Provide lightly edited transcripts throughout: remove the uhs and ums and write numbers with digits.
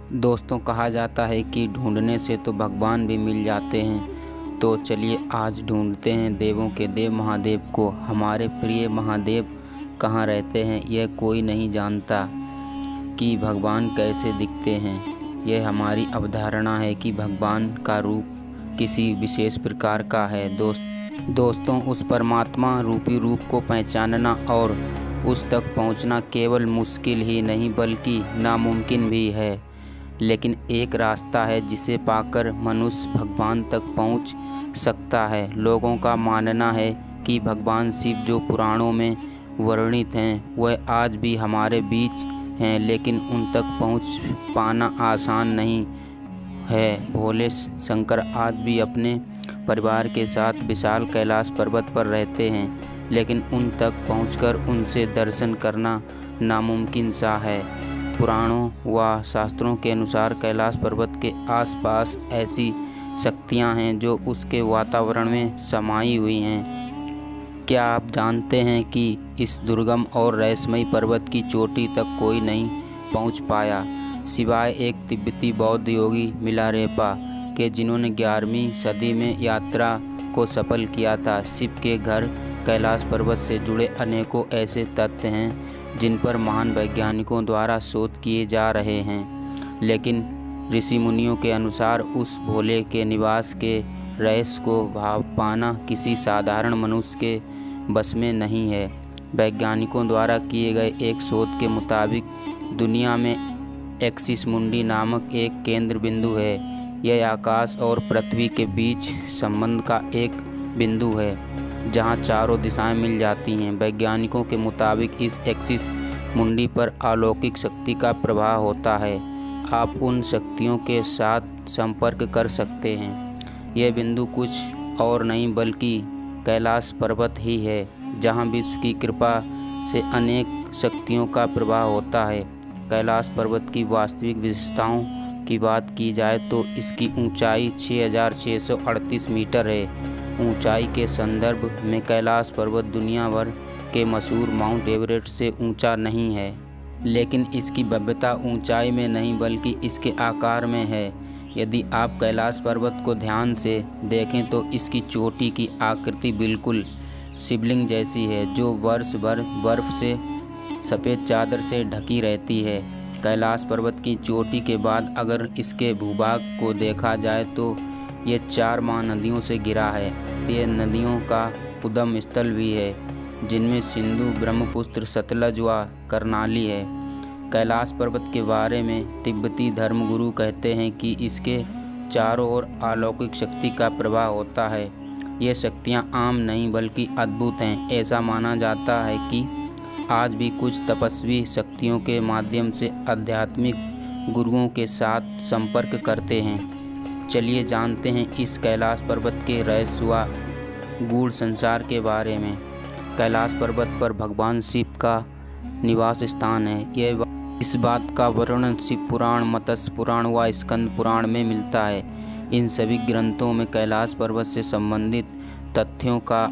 दोस्तों, कहा जाता है कि ढूंढने से तो भगवान भी मिल जाते हैं। तो चलिए आज ढूंढते हैं देवों के देव महादेव को। हमारे प्रिय महादेव कहाँ रहते हैं यह कोई नहीं जानता कि भगवान कैसे दिखते हैं। यह हमारी अवधारणा है कि भगवान का रूप किसी विशेष प्रकार का है। दोस्तों, उस परमात्मा रूपी रूप को पहचानना और उस तक पहुंचना केवल मुश्किल ही नहीं बल्कि नामुमकिन भी है। लेकिन एक रास्ता है जिसे पाकर मनुष्य भगवान तक पहुंच सकता है। लोगों का मानना है कि भगवान शिव जो पुराणों में वर्णित हैं वह आज भी हमारे बीच हैं, लेकिन उन तक पहुंच पाना आसान नहीं है। भोले शंकर आज भी अपने परिवार के साथ विशाल कैलाश पर्वत पर रहते हैं, लेकिन उन तक पहुंचकर उनसे दर्शन करना नामुमकिन सा है। पुराणों व शास्त्रों के अनुसार कैलाश पर्वत के आसपास ऐसी शक्तियां हैं जो उसके वातावरण में समाई हुई हैं। क्या आप जानते हैं कि इस दुर्गम और रहस्यमयी पर्वत की चोटी तक कोई नहीं पहुंच पाया, सिवाय एक तिब्बती बौद्ध योगी मिलारेपा के, जिन्होंने 11वीं सदी में यात्रा को सफल किया था। शिव के घर कैलाश पर्वत से जुड़े अनेकों ऐसे तथ्य हैं जिन पर महान वैज्ञानिकों द्वारा शोध किए जा रहे हैं, लेकिन ऋषि मुनियों के अनुसार उस भोले के निवास के रहस्य को भाव पाना किसी साधारण मनुष्य के बस में नहीं है। वैज्ञानिकों द्वारा किए गए एक शोध के मुताबिक दुनिया में एक्सिस मुंडी नामक एक केंद्र बिंदु है। यह आकाश और पृथ्वी के बीच संबंध का एक बिंदु है जहां चारों दिशाएं मिल जाती हैं। वैज्ञानिकों के मुताबिक इस एक्सिस मुंडी पर अलौकिक शक्ति का प्रभाव होता है। आप उन शक्तियों के साथ संपर्क कर सकते हैं। यह बिंदु कुछ और नहीं बल्कि कैलाश पर्वत ही है, जहां विश्व की कृपा से अनेक शक्तियों का प्रभाव होता है। कैलाश पर्वत की वास्तविक विशेषताओं की बात की जाए तो इसकी ऊंचाई 6638 मीटर है। ऊंचाई के संदर्भ में कैलाश पर्वत दुनिया भर के मशहूर माउंट एवरेस्ट से ऊंचा नहीं है, लेकिन इसकी भव्यता ऊंचाई में नहीं बल्कि इसके आकार में है। यदि आप कैलाश पर्वत को ध्यान से देखें तो इसकी चोटी की आकृति बिल्कुल शिवलिंग जैसी है, जो वर्ष भर बर्फ से सफ़ेद चादर से ढकी रहती है। कैलाश पर्वत की चोटी के बाद अगर इसके भूभाग को देखा जाए तो ये 4 महानदियों से घिरा है। ये नदियों का उद्गम स्थल भी है, जिनमें सिंधु, ब्रह्मपुत्र, सतलज व करनाली है। कैलाश पर्वत के बारे में तिब्बती धर्मगुरु कहते हैं कि इसके चारों ओर अलौकिक शक्ति का प्रभाव होता है। ये शक्तियाँ आम नहीं बल्कि अद्भुत हैं। ऐसा माना जाता है कि आज भी कुछ तपस्वी शक्तियों के माध्यम से आध्यात्मिक गुरुओं के साथ संपर्क करते हैं। चलिए जानते हैं इस कैलाश पर्वत के रहस्य व गूढ़ संसार के बारे में। कैलाश पर्वत पर भगवान शिव का निवास स्थान है। इस बात का वर्णन शिव पुराण, मत्स्य पुराण व स्कंद पुराण में मिलता है। इन सभी ग्रंथों में कैलाश पर्वत से संबंधित तथ्यों का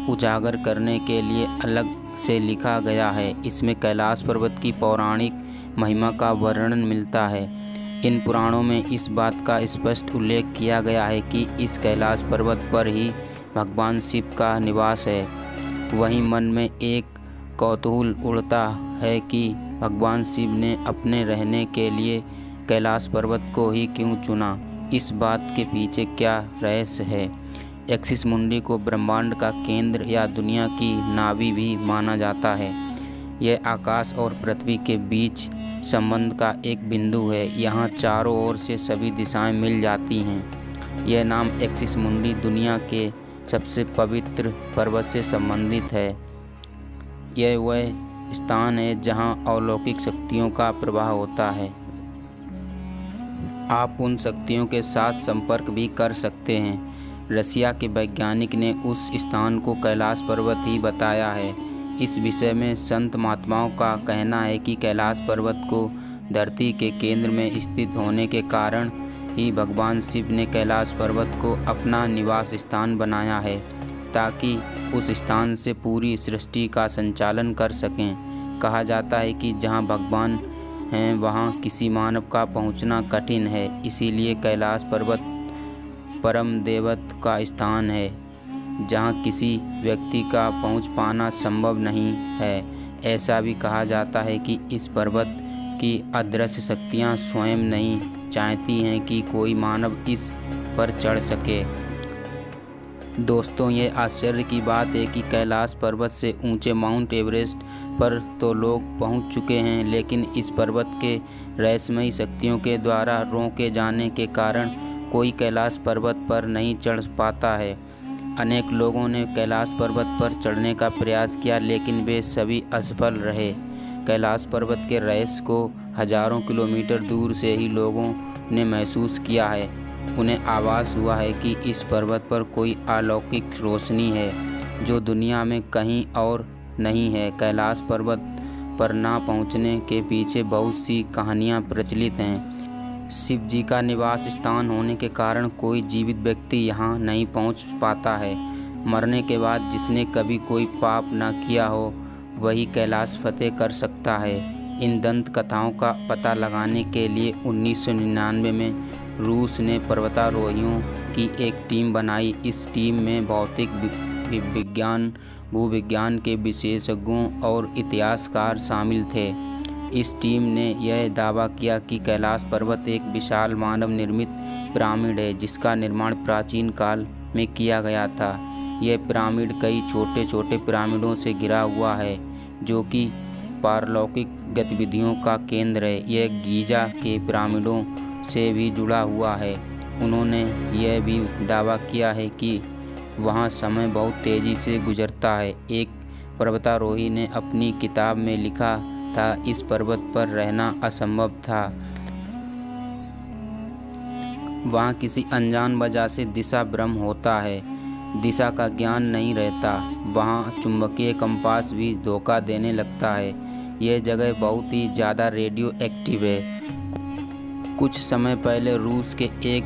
उजागर करने के लिए अलग से लिखा गया है। इसमें कैलाश पर्वत की पौराणिक महिमा का वर्णन मिलता है। इन पुराणों में इस बात का स्पष्ट उल्लेख किया गया है कि इस कैलाश पर्वत पर ही भगवान शिव का निवास है। वहीं मन में एक कौतूहल उड़ता है कि भगवान शिव ने अपने रहने के लिए कैलाश पर्वत को ही क्यों चुना। इस बात के पीछे क्या रहस्य है। एक्सिस मुंडी को ब्रह्मांड का केंद्र या दुनिया की नाभि भी माना जाता है। यह आकाश और पृथ्वी के बीच संबंध का एक बिंदु है। यहाँ चारों ओर से सभी दिशाएं मिल जाती हैं। यह नाम एक्सिस मुंडी दुनिया के सबसे पवित्र पर्वत से संबंधित है। यह वह स्थान है जहाँ अलौकिक शक्तियों का प्रभाव होता है। आप उन शक्तियों के साथ संपर्क भी कर सकते हैं। रसिया के वैज्ञानिक ने उस स्थान को कैलाश पर्वत ही बताया है। इस विषय में संत महात्माओं का कहना है कि कैलाश पर्वत को धरती के केंद्र में स्थित होने के कारण ही भगवान शिव ने कैलाश पर्वत को अपना निवास स्थान बनाया है, ताकि उस स्थान से पूरी सृष्टि का संचालन कर सकें। कहा जाता है कि जहां भगवान हैं वहाँ किसी मानव का पहुँचना कठिन है। इसीलिए कैलाश पर्वत परम दैवत का स्थान है जहाँ किसी व्यक्ति का पहुँच पाना संभव नहीं है। ऐसा भी कहा जाता है कि इस पर्वत की अदृश्य शक्तियाँ स्वयं नहीं चाहती हैं कि कोई मानव इस पर चढ़ सके। दोस्तों, ये आश्चर्य की बात है कि कैलाश पर्वत से ऊंचे माउंट एवरेस्ट पर तो लोग पहुंच चुके हैं, लेकिन इस पर्वत के रहस्यमयी शक्तियों के द्वारा रोके जाने के कारण कोई कैलाश पर्वत पर नहीं चढ़ पाता है। अनेक लोगों ने कैलाश पर्वत पर चढ़ने का प्रयास किया, लेकिन वे सभी असफल रहे। कैलाश पर्वत के रहस्य को हजारों किलोमीटर दूर से ही लोगों ने महसूस किया है। उन्हें आभास हुआ है कि इस पर्वत पर कोई अलौकिक रोशनी है जो दुनिया में कहीं और नहीं है। कैलाश पर्वत पर ना पहुंचने के पीछे बहुत सी कहानियां प्रचलित हैं। शिव जी का निवास स्थान होने के कारण कोई जीवित व्यक्ति यहां नहीं पहुंच पाता है। मरने के बाद जिसने कभी कोई पाप ना किया हो वही कैलाश फतेह कर सकता है। इन दंत कथाओं का पता लगाने के लिए 1999 में रूस ने पर्वतारोहियों की एक टीम बनाई। इस टीम में भौतिक विज्ञान, भूविज्ञान के विशेषज्ञों और इतिहासकार शामिल थे। इस टीम ने यह दावा किया कि कैलाश पर्वत एक विशाल मानव निर्मित पिरामिड है जिसका निर्माण प्राचीन काल में किया गया था। यह पिरामिड कई छोटे छोटे पिरामिडों से घिरा हुआ है जो कि पारलौकिक गतिविधियों का केंद्र है। यह गीजा के पिरामिडों से भी जुड़ा हुआ है। उन्होंने यह भी दावा किया है कि वहाँ समय बहुत तेज़ी से गुजरता है। एक पर्वतारोही ने अपनी किताब में लिखा था, इस पर्वत पर रहना असंभव था। वहाँ किसी अनजान वजह से दिशा भ्रम होता है, दिशा का ज्ञान नहीं रहता। वहाँ चुंबकीय कंपास भी धोखा देने लगता है। यह जगह बहुत ही ज़्यादा रेडियो एक्टिव है। कुछ समय पहले रूस के एक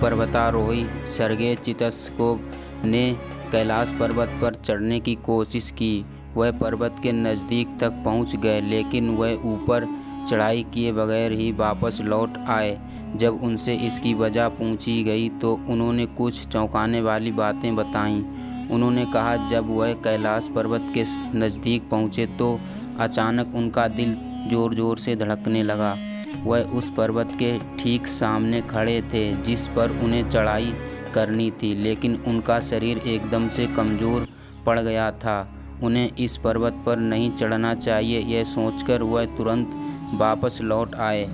पर्वतारोही सर्गेई चित्सकोव ने कैलाश पर्वत पर चढ़ने की कोशिश की। वह पर्वत के नज़दीक तक पहुंच गए, लेकिन वह ऊपर चढ़ाई किए बगैर ही वापस लौट आए। जब उनसे इसकी वजह पूछी गई तो उन्होंने कुछ चौंकाने वाली बातें बताईं। उन्होंने कहा, जब वह कैलाश पर्वत के नज़दीक पहुँचे तो अचानक उनका दिल ज़ोर ज़ोर से धड़कने लगा। वह उस पर्वत के ठीक सामने खड़े थे जिस पर उन्हें चढ़ाई करनी थी, लेकिन उनका शरीर एकदम से कमज़ोर पड़ गया था। उन्हें इस पर्वत पर नहीं चढ़ना चाहिए, यह सोचकर वह तुरंत वापस लौट आए।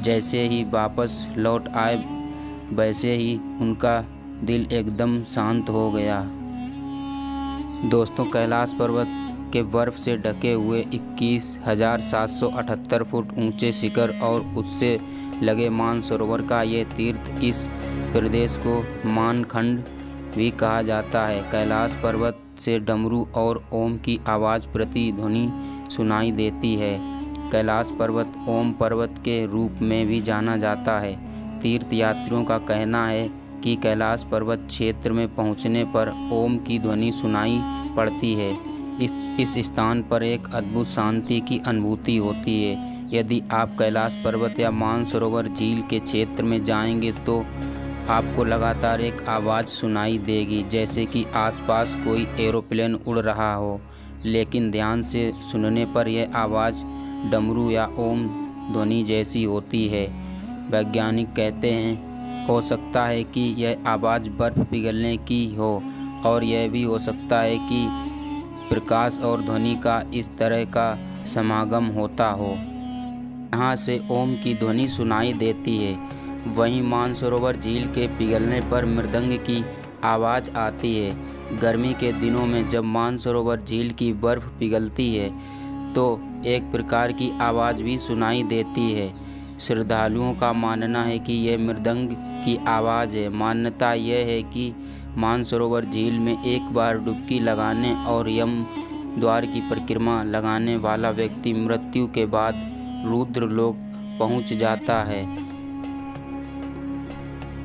जैसे ही वापस लौट आए वैसे ही उनका दिल एकदम शांत हो गया। दोस्तों, कैलाश पर्वत के बर्फ़ से ढके हुए 21,778 फुट ऊंचे शिखर और उससे लगे मानसरोवर का ये तीर्थ, इस प्रदेश को मानखंड भी कहा जाता है। कैलाश पर्वत से डमरू और ओम की आवाज़ प्रतिध्वनि सुनाई देती है। कैलाश पर्वत ओम पर्वत के रूप में भी जाना जाता है। तीर्थ यात्रियों का कहना है कि कैलाश पर्वत क्षेत्र में पहुंचने पर ओम की ध्वनि सुनाई पड़ती है। इस स्थान पर एक अद्भुत शांति की अनुभूति होती है। यदि आप कैलाश पर्वत या मानसरोवर झील के क्षेत्र में जाएंगे तो आपको लगातार एक आवाज़ सुनाई देगी, जैसे कि आसपास कोई एरोप्लेन उड़ रहा हो। लेकिन ध्यान से सुनने पर यह आवाज़ डमरू या ओम ध्वनि जैसी होती है। वैज्ञानिक कहते हैं हो सकता है कि यह आवाज़ बर्फ़ पिघलने की हो, और यह भी हो सकता है कि प्रकाश और ध्वनि का इस तरह का समागम होता हो। यहाँ से ओम की ध्वनि सुनाई देती है। वहीं मानसरोवर झील के पिघलने पर मृदंग की आवाज़ आती है। गर्मी के दिनों में जब मानसरोवर झील की बर्फ़ पिघलती है तो एक प्रकार की आवाज़ भी सुनाई देती है। श्रद्धालुओं का मानना है कि यह मृदंग की आवाज़ है। मान्यता यह है कि मानसरोवर झील में एक बार डुबकी लगाने और यम द्वार की परिक्रमा लगाने वाला व्यक्ति मृत्यु के बाद रुद्र लोक पहुंच जाता है।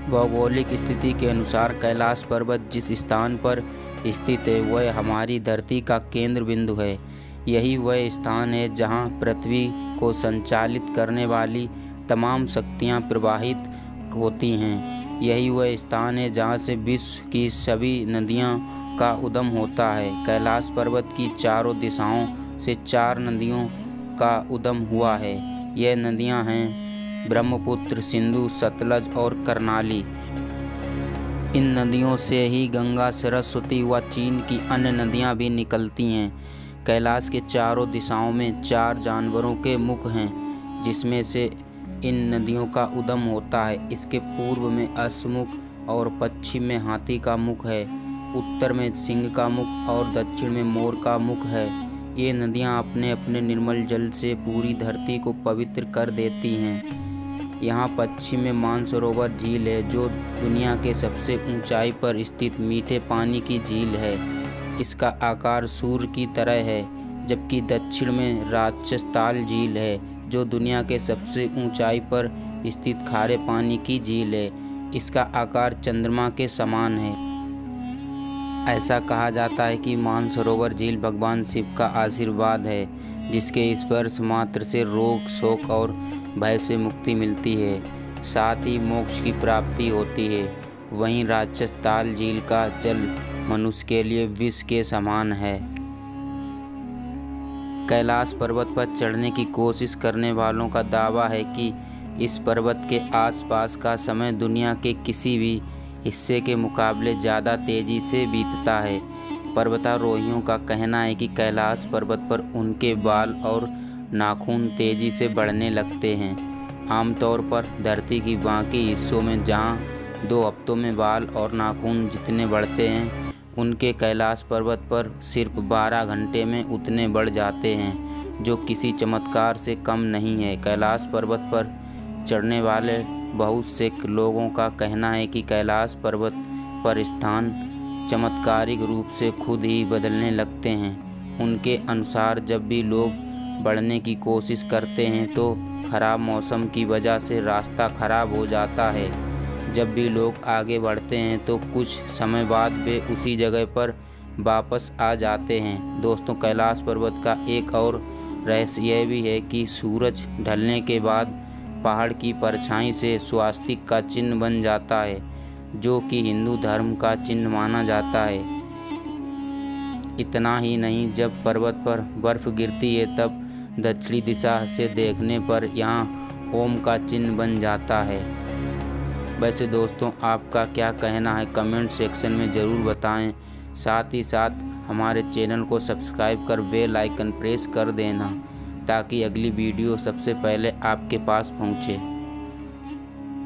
भौगोलिक स्थिति के अनुसार कैलाश पर्वत जिस स्थान पर स्थित है वह हमारी धरती का केंद्र बिंदु है। यही वह स्थान है जहाँ पृथ्वी को संचालित करने वाली तमाम शक्तियाँ प्रवाहित होती हैं। यही वह स्थान है जहाँ से विश्व की सभी नदियों का उद्गम होता है। कैलाश पर्वत की चारों दिशाओं से 4 नदियों का उद्गम हुआ है। यह नदियाँ हैं ब्रह्मपुत्र, सिंधु, सतलज और कर्नाली। इन नदियों से ही गंगा, सरस्वती व चीन की अन्य नदियाँ भी निकलती हैं। कैलाश के चारों दिशाओं में 4 जानवरों के मुख हैं, जिसमें से इन नदियों का उद्गम होता है। इसके पूर्व में अश्वमुख और पश्चिम में हाथी का मुख है, उत्तर में सिंह का मुख और दक्षिण में मोर का मुख है। ये नदियाँ अपने अपने निर्मल जल से पूरी धरती को पवित्र कर देती हैं। यहाँ पश्चिम में मानसरोवर झील है, जो दुनिया के सबसे ऊंचाई पर स्थित मीठे पानी की झील है। इसका आकार सूर्य की तरह है। जबकि दक्षिण में राजस्थान झील है, जो दुनिया के सबसे ऊंचाई पर स्थित खारे पानी की झील है। इसका आकार चंद्रमा के समान है। ऐसा कहा जाता है कि मानसरोवर झील भगवान शिव का आशीर्वाद है, जिसके स्पर्श मात्र से रोग, शोक और भय से मुक्ति मिलती है, साथ ही मोक्ष की प्राप्ति होती है। वहीं राजस्थान झील का जल मनुष्य के लिए विष के समान है। कैलाश पर्वत पर चढ़ने की कोशिश करने वालों का दावा है कि इस पर्वत के आसपास का समय दुनिया के किसी भी हिस्से के मुकाबले ज़्यादा तेज़ी से बीतता है। पर्वतारोहियों का कहना है कि कैलाश पर्वत पर उनके बाल और नाखून तेज़ी से बढ़ने लगते हैं। आमतौर पर धरती की बाकी हिस्सों में जहां 2 हफ्तों में बाल और नाखून जितने बढ़ते हैं, उनके कैलाश पर्वत पर सिर्फ 12 घंटे में उतने बढ़ जाते हैं, जो किसी चमत्कार से कम नहीं है। कैलाश पर्वत पर चढ़ने वाले बहुत से लोगों का कहना है कि कैलाश पर्वत पर स्थान चमत्कारिक रूप से खुद ही बदलने लगते हैं। उनके अनुसार जब भी लोग बढ़ने की कोशिश करते हैं तो खराब मौसम की वजह से रास्ता खराब हो जाता है। जब भी लोग आगे बढ़ते हैं तो कुछ समय बाद वे उसी जगह पर वापस आ जाते हैं। दोस्तों, कैलाश पर्वत का एक और रहस्य यह भी है कि सूरज ढलने के बाद पहाड़ की परछाई से स्वास्तिक का चिन्ह बन जाता है, जो कि हिंदू धर्म का चिन्ह माना जाता है। इतना ही नहीं, जब पर्वत पर बर्फ गिरती है तब दक्षिणी दिशा से देखने पर यहाँ ओम का चिन्ह बन जाता है। वैसे दोस्तों, आपका क्या कहना है कमेंट सेक्शन में ज़रूर बताएं। साथ ही साथ हमारे चैनल को सब्सक्राइब कर बेल आइकन प्रेस कर देना, ताकि अगली वीडियो सबसे पहले आपके पास पहुंचे।